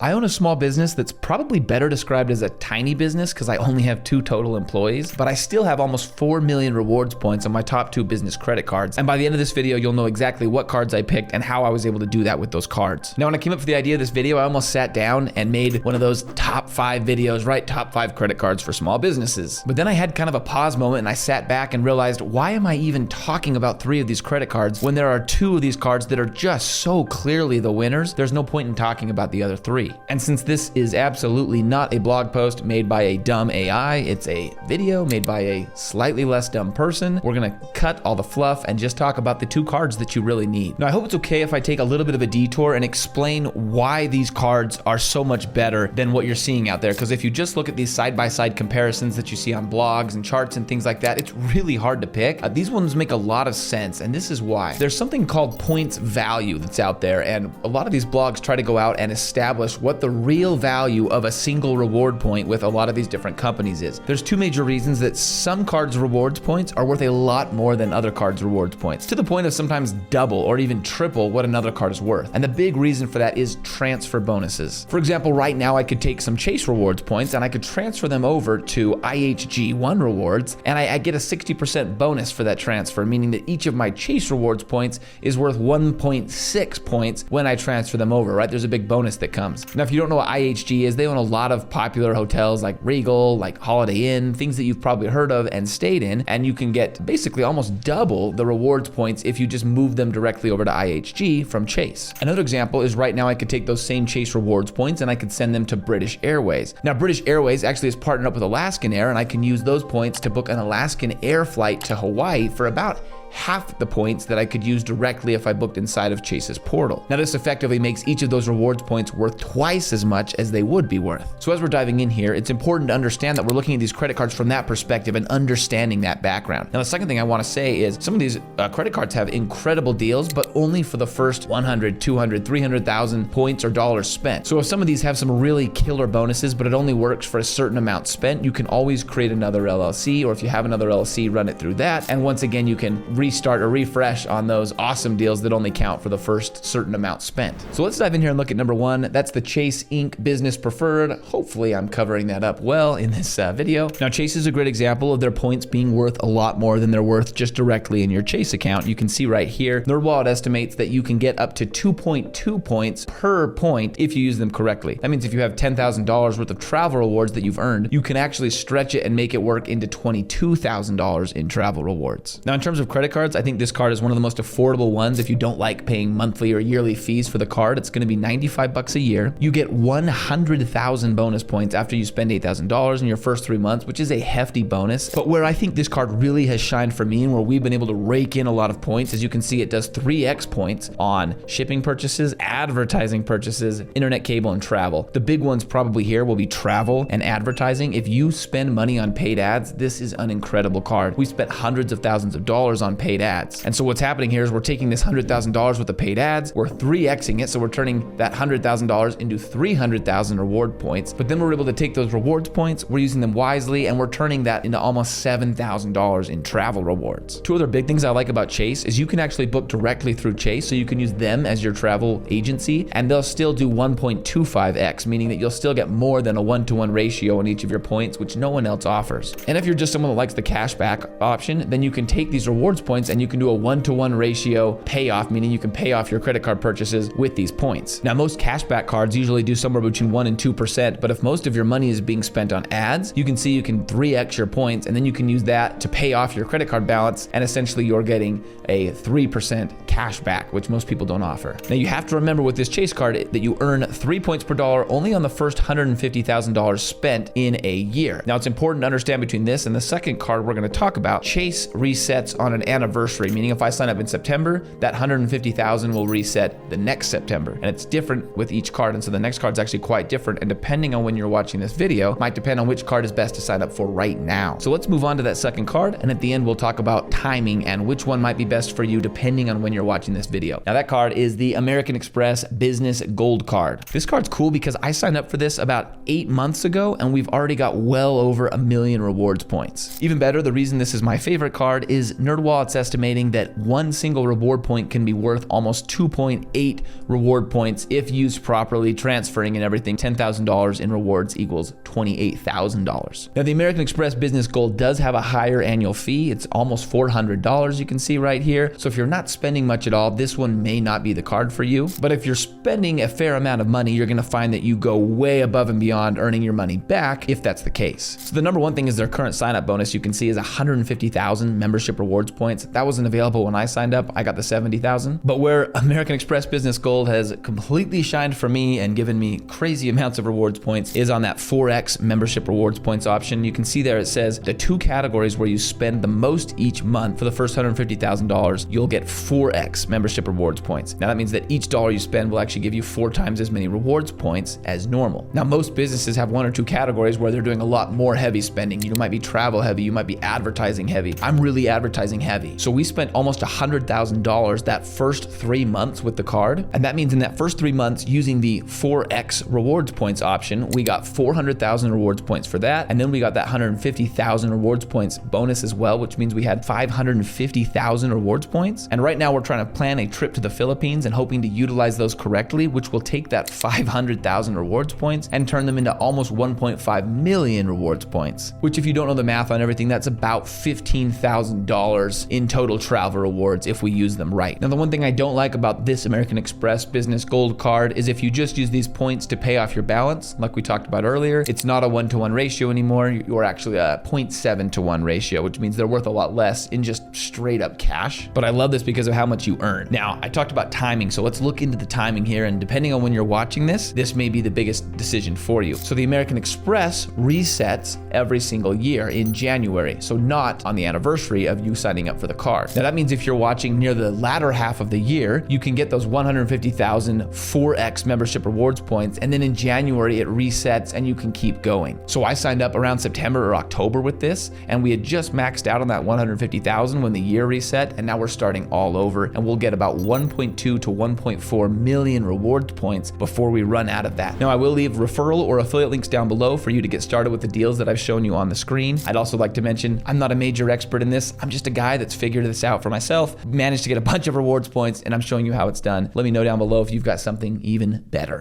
I own a small business that's probably better described as a tiny business because I only have 2 total employees, but I still have almost 4 million rewards points on my top 2 business credit cards. And by the end of this video, you'll know exactly what cards I picked and how I was able to do that with those cards. Now, when I came up with the idea of this video, I almost sat down and made one of those top 5 videos, right? Top 5 credit cards for small businesses. But then I had kind of a pause moment and I sat back and realized, why am I even talking about 3 of these credit cards when there are 2 of these cards that are just so clearly the winners? There's no point in talking about the other 3. And since this is absolutely not a blog post made by a dumb AI, it's a video made by a slightly less dumb person, we're gonna cut all the fluff and just talk about the 2 cards that you really need. Now, I hope it's okay if I take a little bit of a detour and explain why these cards are so much better than what you're seeing out there. Because if you just look at these side-by-side comparisons that you see on blogs and charts and things like that, it's really hard to pick. These ones make a lot of sense, and this is why. There's something called points value that's out there, and a lot of these blogs try to go out and establish what the real value of a single reward point with a lot of these different companies is. There's 2 major reasons that some cards' rewards points are worth a lot more than other cards' rewards points, to the point of sometimes double or even triple what another card is worth. And the big reason for that is transfer bonuses. For example, right now I could take some Chase rewards points and I could transfer them over to IHG1 rewards, and I get a 60% bonus for that transfer, meaning that each of my Chase rewards points is worth 1.6 points when I transfer them over, right? There's a big bonus that comes. Now, if you don't know what IHG is, they own a lot of popular hotels like Regal, like Holiday Inn, things that you've probably heard of and stayed in, and you can get basically almost double the rewards points if you just move them directly over to IHG from Chase. Another example is right now I could take those same Chase rewards points and I could send them to British Airways. Now, British Airways actually is partnered up with Alaskan Air, and I can use those points to book an Alaskan Air flight to Hawaii for about half the points that I could use directly if I booked inside of Chase's portal. Now, this effectively makes each of those rewards points worth twice as much as they would be worth. So as we're diving in here, it's important to understand that we're looking at these credit cards from that perspective and understanding that background. Now, the second thing I want to say is some of these credit cards have incredible deals, but only for the first 100, 200, 300,000 points or dollars spent. So if some of these have some really killer bonuses, but it only works for a certain amount spent, you can always create another LLC, or if you have another LLC, run it through that. And once again, you can restart or refresh on those awesome deals that only count for the first certain amount spent. So let's dive in here and look at number 1. That's the Chase Inc. Business Preferred. Hopefully I'm covering that up well in this video. Now, Chase is a great example of their points being worth a lot more than they're worth just directly in your Chase account. You can see right here, their wallet estimates that you can get up to 2.2 points per point if you use them correctly. That means if you have $10,000 worth of travel rewards that you've earned, you can actually stretch it and make it work into $22,000 in travel rewards. Now, in terms of credit cards, I think this card is one of the most affordable ones. If you don't like paying monthly or yearly fees for the card, it's going to be $95 a year. You get 100,000 bonus points after you spend $8,000 in your first 3 months, which is a hefty bonus. But where I think this card really has shined for me and where we've been able to rake in a lot of points, as you can see, it does 3x points on shipping purchases, advertising purchases, internet, cable, and travel. The big ones probably here will be travel and advertising. If you spend money on paid ads, this is an incredible card. We spent hundreds of thousands of dollars on paid ads. And so what's happening here is we're taking this $100,000 worth of paid ads, we're 3xing it, so we're turning that $100,000 into 300,000 reward points. But then we're able to take those rewards points, we're using them wisely, and we're turning that into almost $7,000 in travel rewards. 2 other big things I like about Chase is you can actually book directly through Chase, so you can use them as your travel agency, and they'll still do 1.25x, meaning that you'll still get more than a 1-to-1 ratio on each of your points, which no one else offers. And if you're just someone that likes the cashback option, then you can take these rewards points and you can do a 1-to-1 ratio payoff, meaning you can pay off your credit card purchases with these points. Now, most cashback cards usually do somewhere between 1% and 2%, but if most of your money is being spent on ads, you can see you can 3x your points, and then you can use that to pay off your credit card balance, and essentially you're getting a 3% cashback, which most people don't offer. Now, you have to remember with this Chase card that you earn 3 points per dollar only on the first $150,000 spent in a year. Now, it's important to understand between this and the second card we're going to talk about, Chase resets on an anniversary, meaning if I sign up in September, that 150,000 will reset the next September. And it's different with each card. And so the next card is actually quite different. And depending on when you're watching this video, might depend on which card is best to sign up for right now. So let's move on to that second card. And at the end, we'll talk about timing and which one might be best for you depending on when you're watching this video. Now that card is the American Express Business Gold card. This card's cool because I signed up for this about 8 months ago and we've already got well over 1 million rewards points. Even better, the reason this is my favorite card is NerdWallet's estimating that one single reward point can be worth almost 2.8 reward points if used properly, transferring and everything. $10,000 in rewards equals $28,000. Now the American Express Business Gold does have a higher annual fee. It's almost $400, you can see right here. So if you're not spending much at all, this one may not be the card for you. But if you're spending a fair amount of money, you're gonna find that you go way above and beyond earning your money back if that's the case. So the number one thing is their current sign-up bonus, you can see, is 150,000 membership rewards points. That wasn't available when I signed up. I got the 70,000. But where American Express Business Gold has completely shined for me and given me crazy amounts of rewards points is on that 4x membership rewards points option. You can see there it says the 2 categories where you spend the most each month. For the first $150,000, you'll get 4x membership rewards points. Now that means that each dollar you spend will actually give you 4 times as many rewards points as normal. Now most businesses have 1 or 2 categories where they're doing a lot more heavy spending. You might be travel heavy, you might be advertising heavy. I'm really advertising heavy. So we spent almost $100,000 that first 3 months with the card. And that means in that first 3 months using the 4x rewards points option, we got 400,000 rewards points for that. And then we got that 150,000 rewards points bonus as well, which means we had 550,000 rewards points. And right now we're trying to plan a trip to the Philippines and hoping to utilize those correctly, which will take that 500,000 rewards points and turn them into almost 1.5 million rewards points, which if you don't know the math on everything, that's about $15,000 in total travel rewards if we use them right. Now, the one thing I don't like about this American Express Business Gold card is if you just use these points to pay off your balance, like we talked about earlier, it's not a 1-to-1 ratio anymore. You're actually a 0.7-to-1 ratio, which means they're worth a lot less in just straight up cash. But I love this because of how much you earn. Now, I talked about timing, so let's look into the timing here. And depending on when you're watching this, this may be the biggest decision for you. So the American Express resets every single year in January, so not on the anniversary of you signing up for the card. Now that means if you're watching near the latter half of the year, you can get those 150,000 4x membership rewards points, and then in January it resets and you can keep going. So I signed up around September or October with this, and we had just maxed out on that 150,000 when the year reset, and now we're starting all over, and we'll get about 1.2 to 1.4 million rewards points before we run out of that. Now I will leave referral or affiliate links down below for you to get started with the deals that I've shown you on the screen. I'd also like to mention I'm not a major expert in this. I'm just a guy that's figured this out for myself, managed to get a bunch of rewards points, and I'm showing you how it's done. Let me know down below if you've got something even better.